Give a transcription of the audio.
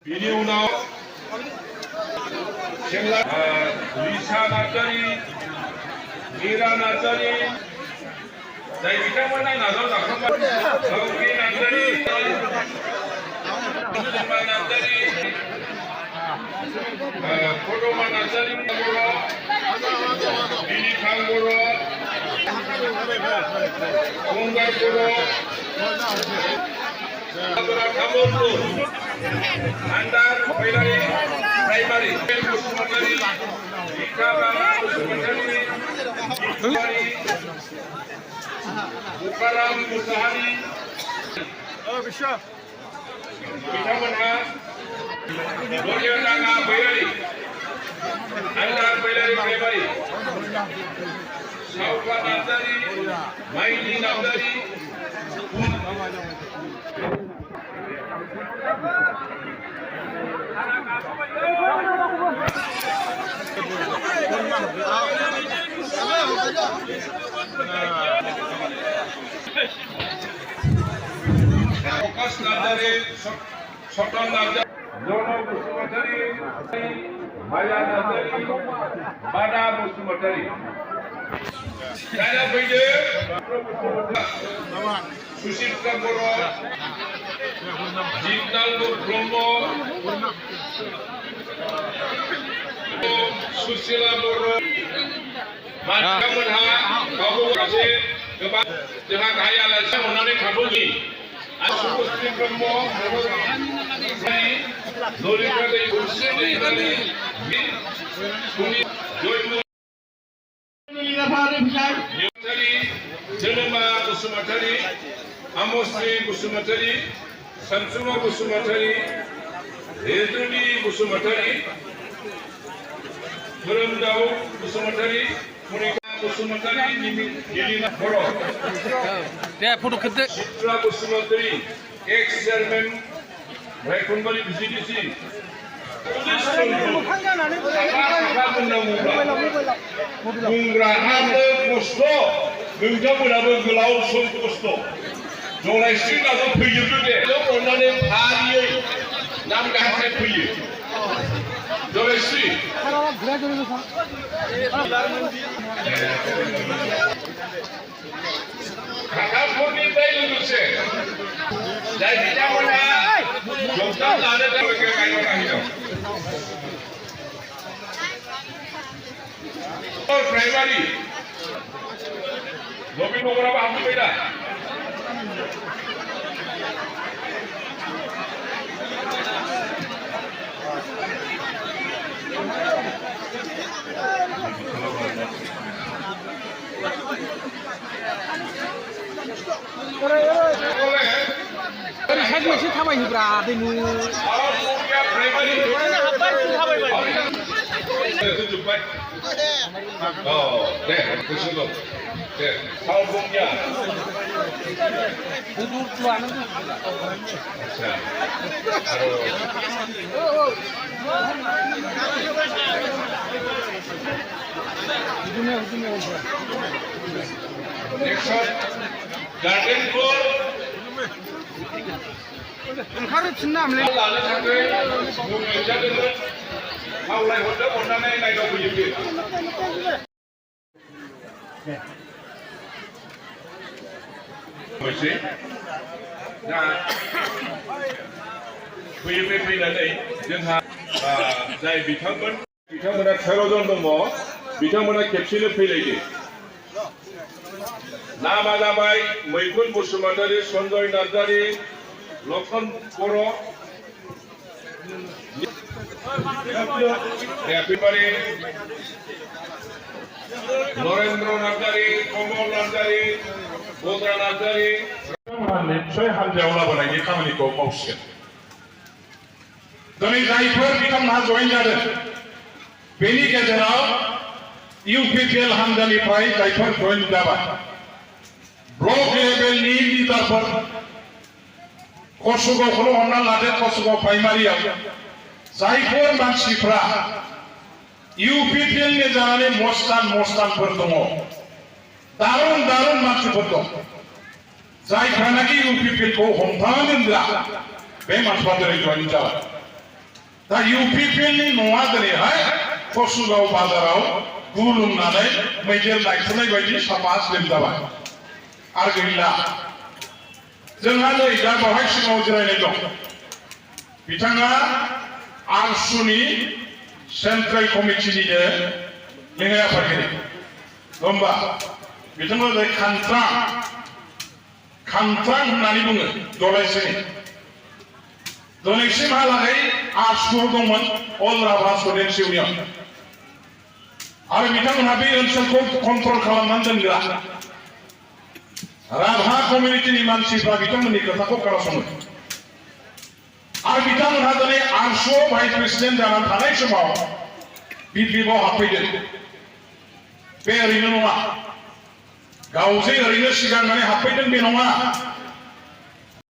बिनि उनाव लिसा नार्जारी, मीरा नार्जारी, जाय बिथांमोना नाजावजाखांबाय गौरी नार्जारी, नार्जारी, पदमा नार्जारी बर', बिलिफां बर', गंगार बर', तामुलपुर आन्दार फैलारि प्राइमारि बसुमतारी, बिखाबाला बसुमतारी, बुकाराम मुसाहारि बिथांमोनहा दरियाडाङा बैरारि आन्दार फैलारि प्राइमारि सावका नार्जारी, माइलि नार्जारी, प्रकाश नार्जारी, सतन नार्जारी, जन बसुमतारी, माया नार्जारी, बादा बसुमतारी। जायना फैदो सुशिल्पा बर', जिगनाल ब्रह्म, सुशीला बर', बिथांमोनहा गावखौ सासे गोबां जोंहा गाहाय आलासि अननानै थाबोनि सुबस्ति ब्रह्म, ललिता दै जोनोमा बसुमतारी, आमस्रि बसुमतारी, सानसुमा बसुमतारी, रेजुलि बसुमतारी, धोरोमदाव बसुमतारी, मनिका बसुमतारी, निलिमा बर', चित्रा बसुमतारी, एक्स चेयारमेन रायखनबारि भिसिडिसि, बुंग्राहाबो खस्थ' नोंथांमोनाबो गोलाव सम खस्थ' जलायस्रि नाजाव फैजोबदो दे अननानै फारियै नाम गाहाय फैयो जलायस्रि खाखाफोरनिफ्राय लोगोसे जाय बिथांमोनहा जबदार लानो थाखाय गायनाय गाहिदों प्राइमारि नवीन नगराबो हाबफैबाय दा साइड थाबायहोब्रा दैनु जोबबाय औ दे गोसो दं दे थाव बुंया आच्छा आरो नेक्स्ट गार्डेनखौ ओंखारफिनना लानो थाखाय मुं लिरजादोंमोन खावलायहरदों अननानै नायदावफैयो बे मोनसे दा फैयै फैनानै जोंहा जाय बिथांमोना 13 जन दङ बिथांमोना खेबसेनो फैलायदो नामा जाबाय मैखुन बसुमतारी, सन्जय नार्जारी, लक्षण बर', एकेबारे नरेन्द्र नार्जारी, कमल नार्जारी, बद्रा नार्जारी निश्चय हानजायाव लाबोनायनि खामानिखौ मावसिगोन दिनै जायफोर बिथांमोनहा जयेन जादों बेनि गेजेराव इउपिपिएल हानजानिफ्राय जायफोर जयेन जाबाय ब्लक लेभेलनि लिडारफोर कसुगावखौल' हमना लादो कसुगाव प्राइमारियाव जायफोर मानसिफ्रा इउपिपिएलनि जानानै मस्तानफोर दङ दारुन मानसिफोर दं जायफ्रानाखि इउपिपिएलखौ हमथानो दोनग्रा बे मानसिफ्रा दिनै जयेन जाबाय दा इउपिपिएलनि न'आ दिनैहाय कसुगाव बाजाराव गुलुंनानै मैदेर नायथ'नाय बायदि साफा स्लिम जाबाय आरो गैला जोंहा नै दा बेवहाय सिगाङाव जिरायनाय दं बिथाङा आरसुनि सेन्ट्रेल कमिटिनिनो लेङाइ आफादगिरि होमबा बिथाङा जाय खान्थ्रां होननानै बुङो दलाइस्रिनि दिनैसिमहालागै आरसुआव दंमोन अल राभा स्टुडेन्टस इउनियन आरो बिथांमोनहा बे ओनसोलखौ कन्ट्रल खालामनानै दोनग्रा राभा कमिउनिटिनि मानसिफ्रा बिथांमोननि खोथाखौ खोनासङो आरो बिथांमोनहा दिनै आरसुआव भाइस प्रेसिडेन्ट जानानै थानाय समाव बिपिएफआव हाबफैदों बे ओरैनो नङा गावजे ओरैनो सिगांनानै हाबफैदों बे नङा